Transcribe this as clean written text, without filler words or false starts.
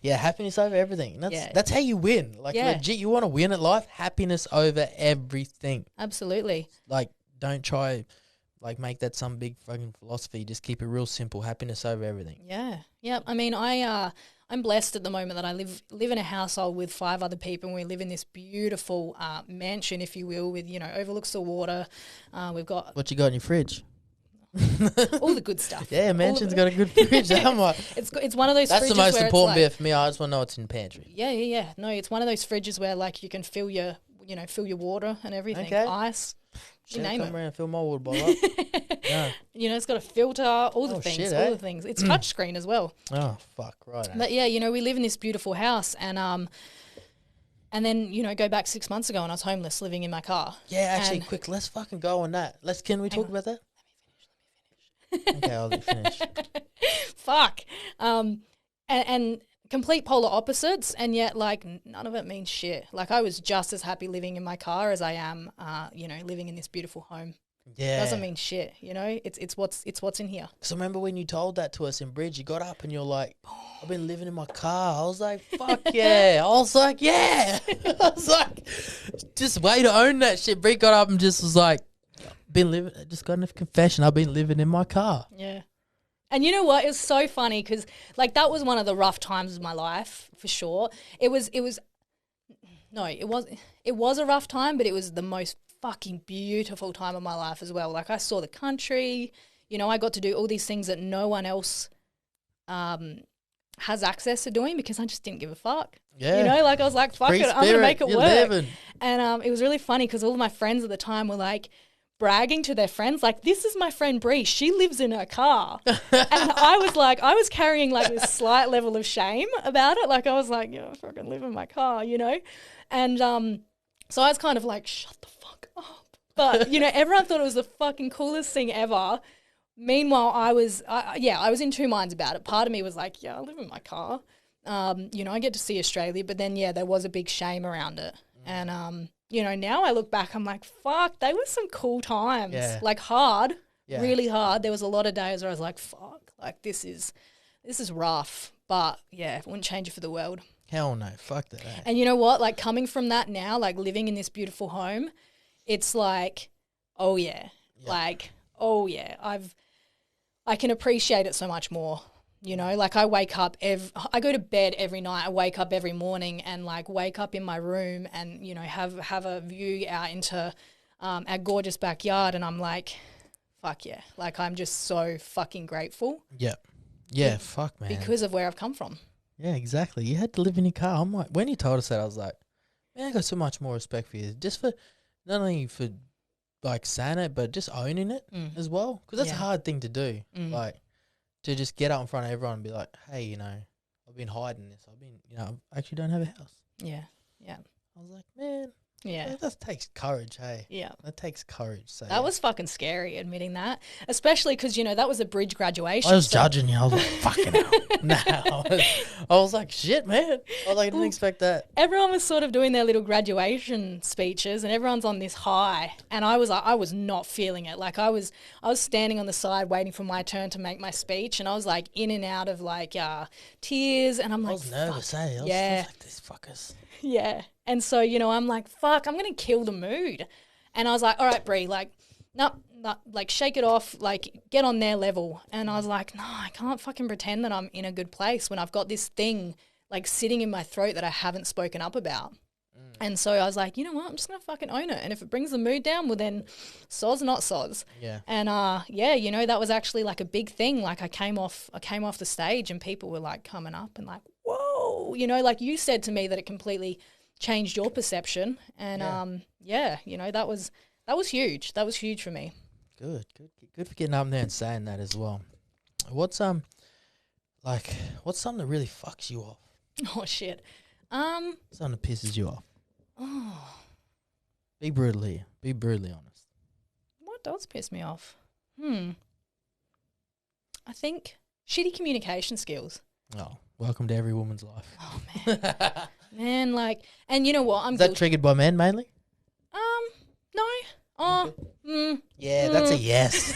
Yeah, happiness over everything. That's how you win. Like, legit, you want to win at life, happiness over everything. Absolutely. Like, don't try, like, make that some big fucking philosophy. Just keep it real simple. Happiness over everything. Yeah. Yeah. I mean, I'm blessed at the moment that I live in a household with 5 other people, and we live in this beautiful mansion, if you will, with, overlooks the water. We've got What you got in your fridge? all the good stuff. Yeah, mansion's got a good fridge. It's one of those. That's fridges the most where important bit for me. I just want to know what's in the pantry. Yeah. No, it's one of those fridges where like you can fill your water and everything. Okay. Ice. You name it. Come around and fill my water bottle up. Yeah. It's got a filter, all the things. The things. It's touchscreen as well. Oh, fuck, right. But yeah, we live in this beautiful house, and then, go back 6 months ago and I was homeless living in my car. Yeah, actually, quick, let's fucking go on that. Can we talk about that? Let me finish. Okay, I'll let you finish. Fuck. And complete polar opposites, and yet, like, none of it means shit. Like, I was just as happy living in my car as I am, living in this beautiful home. Yeah. It doesn't mean shit, It's what's in here. So remember when you told that to us in Bridge, you got up and you're like, I've been living in my car. I was like, fuck yeah. I was like, yeah. I was like, just way to own that shit. Bridge got up and just was like, just got enough confession. I've been living in my car. Yeah. And you know what? It was so funny because, like, that was one of the rough times of my life, for sure. It was a rough time, but it was the most fucking beautiful time of my life as well. Like, I saw the country, I got to do all these things that no one else has access to doing because I just didn't give a fuck. Yeah. I was like, fuck it, I'm going to make it work. Living. And it was really funny because all of my friends at the time were like, bragging to their friends, like, this is my friend Bree, she lives in her car. And I was carrying like this slight level of shame about it. Like, I was like, I fucking live in my car, And so I was kind of like, shut the fuck up. But, everyone thought it was the fucking coolest thing ever. Meanwhile, I was in two minds about it. Part of me was like, yeah, I live in my car. I get to see Australia. But then, there was a big shame around it. And, now I look back, I'm like, fuck, they were some cool times. Yeah. Like, hard, really hard. There was a lot of days where I was like, fuck, like, this is rough. But, yeah, wouldn't change it for the world. Hell no, fuck that. And you know what? Like, coming from that now, like, living in this beautiful home, it's like, oh, yeah. Like, oh, yeah. I can appreciate it so much more. Like, I wake up I go to bed every night. I wake up every morning and, like, wake up in my room and, have a view out into our gorgeous backyard, and I'm like, fuck yeah. Like, I'm just so fucking grateful. Yeah. Yeah, fuck, man. Because of where I've come from. Yeah, exactly. You had to live in your car. I'm like, when you told us that, I was like, man, I got so much more respect for you. Just for, not only for, like, saying it, but just owning it as well. Because that's a hard thing to do. Like, to just get out in front of everyone and be like, hey, I've been hiding this. I actually don't have a house. Yeah, yeah. I was like, man, that takes courage, hey? Yeah. That takes courage. So that was fucking scary, admitting that. Especially because, that was a Bridge graduation. I was judging you. I was like, fucking hell. I was like, shit, man. I was like, I didn't expect that. Everyone was sort of doing their little graduation speeches and everyone's on this high. And I was not feeling it. Like, I was standing on the side waiting for my turn to make my speech, and I was like in and out of like tears, and I'm like, I was nervous, eh? I was like, these fuckers. Yeah. And so, I'm like, fuck, I'm going to kill the mood. And I was like, all right, Bree, like, no, like, shake it off, like, get on their level. And I was like, no, I can't fucking pretend that I'm in a good place when I've got this thing, like, sitting in my throat that I haven't spoken up about. And so I was like, you know what, I'm just going to fucking own it. And if it brings the mood down, well, then soz, not soz. Yeah. And, that was actually, like, a big thing. Like, I came off the stage and people were, like, coming up and like, whoa, like you said to me that it completely changed your perception, and that was huge. That was huge for me. Good for getting up there and saying that as well. What's something that really fucks you off? Oh shit. Something that pisses you off. Oh. Be brutally honest. What does piss me off? I think shitty communication skills. Oh, welcome to every woman's life. Oh man. Man, like, and you know what? Is that triggered by men mainly? No. Oh, yeah, that's a yes.